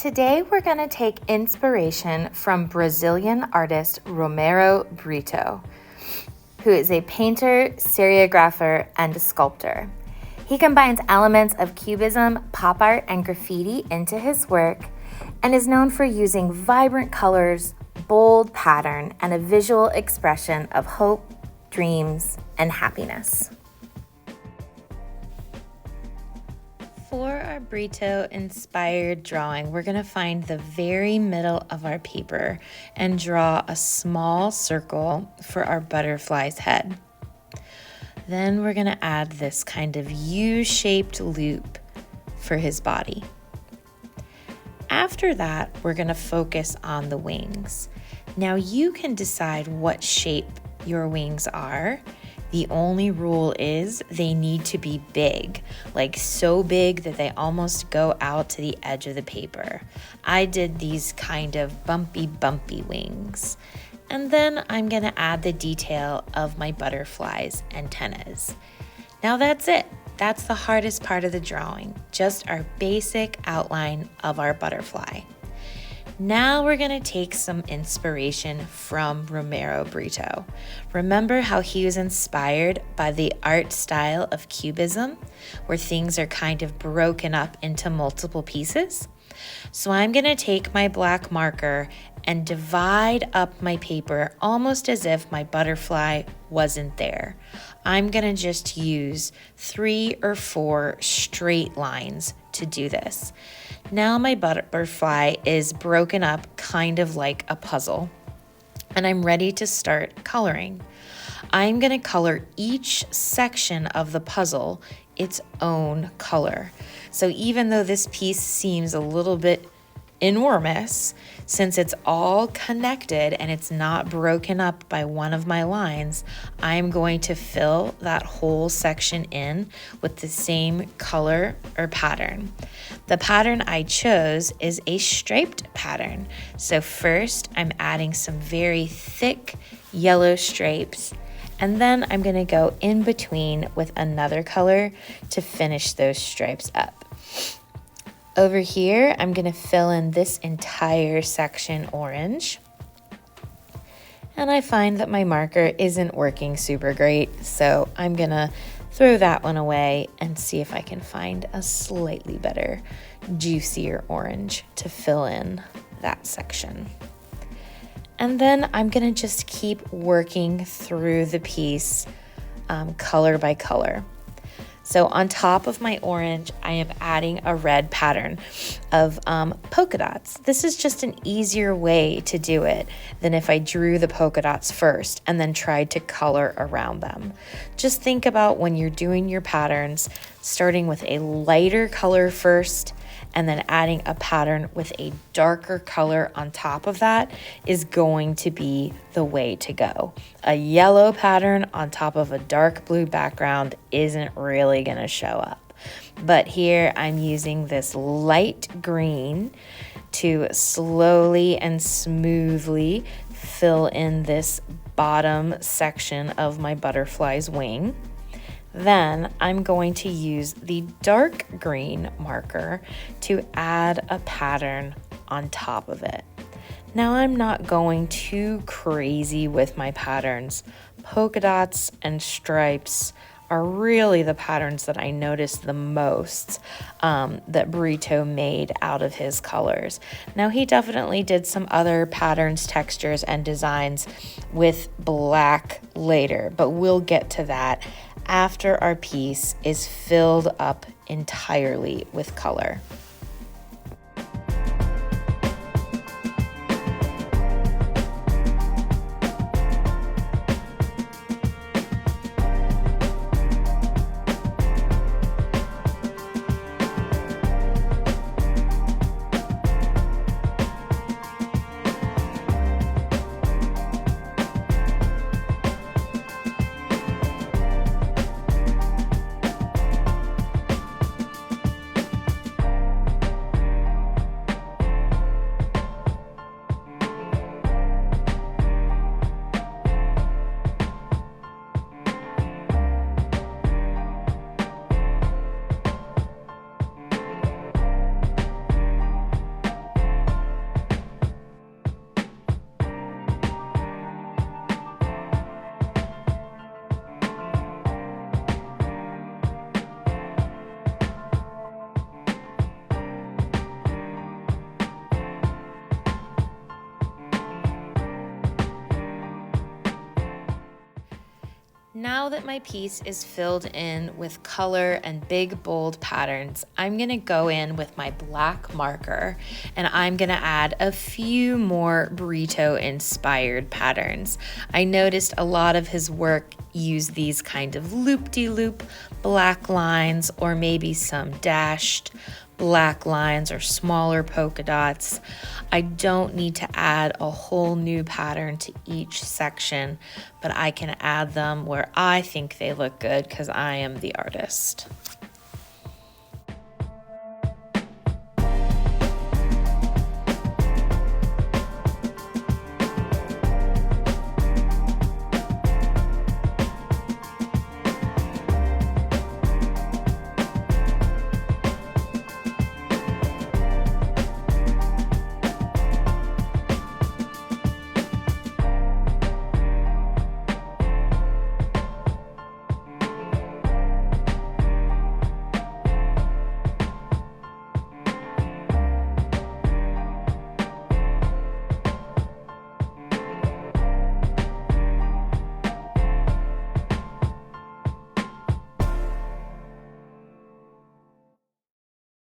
Today we're going to take inspiration from Brazilian artist Romero BRITTO, who is a painter, seriographer, and sculptor. He combines elements of cubism, pop art, and graffiti into his work and is known for using vibrant colors, bold pattern, and a visual expression of hope, dreams, and happiness. For our Brito-inspired drawing, we're going to find the very middle of our paper and draw a small circle for our butterfly's head. Then we're going to add this kind of U-shaped loop for his body. After that, we're going to focus on the wings. Now you can decide what shape your wings are. The only rule is they need to be big, like so big that they almost go out to the edge of the paper. I did these kind of bumpy wings. And then I'm gonna add the detail of my butterfly's antennas. Now that's it. That's the hardest part of the drawing, just our basic outline of our butterfly. Now we're going to take some inspiration from Romero BRITTO. Remember how he was inspired by the art style of cubism, where things are kind of broken up into multiple pieces? So I'm going to take my black marker and divide up my paper almost as if my butterfly wasn't there. I'm going to just use 3 or 4 straight lines to do this. Now my butterfly is broken up kind of like a puzzle, and I'm ready to start coloring. I'm going to color each section of the puzzle its own color. So even though this piece seems a little bit enormous, since it's all connected and it's not broken up by one of my lines, I'm going to fill that whole section in with the same color or pattern. The pattern I chose is a striped pattern. So first I'm adding some very thick yellow stripes, and then I'm going to go in between with another color to finish those stripes up. Over here, I'm going to fill in this entire section orange. And I find that my marker isn't working super great, so I'm going to throw that one away and see if I can find a slightly better, juicier orange to fill in that section. And then I'm going to just keep working through the piece color by color. So on top of my orange, I am adding a red pattern of polka dots. This is just an easier way to do it than if I drew the polka dots first and then tried to color around them. Just think about when you're doing your patterns, starting with a lighter color first and then adding a pattern with a darker color on top of that is going to be the way to go. A yellow pattern on top of a dark blue background isn't really gonna show up. But here I'm using this light green to slowly and smoothly fill in this bottom section of my butterfly's wing. Then I'm going to use the dark green marker to add a pattern on top of it. Now I'm not going too crazy with my patterns. Polka dots and stripes are really the patterns that I noticed the most that BRITTO made out of his colors. Now he definitely did some other patterns, textures, and designs with black later, but we'll get to that after our piece is filled up entirely with color. now that my piece is filled in with color and big bold patterns, I'm gonna go in with my black marker and I'm gonna add a few more Brito inspired patterns. I noticed a lot of his work use these kind of loop-de-loop black lines, or maybe some dashed black lines or smaller polka dots. I don't need to add a whole new pattern to each section, but I can add them where I think they look good because I am the artist.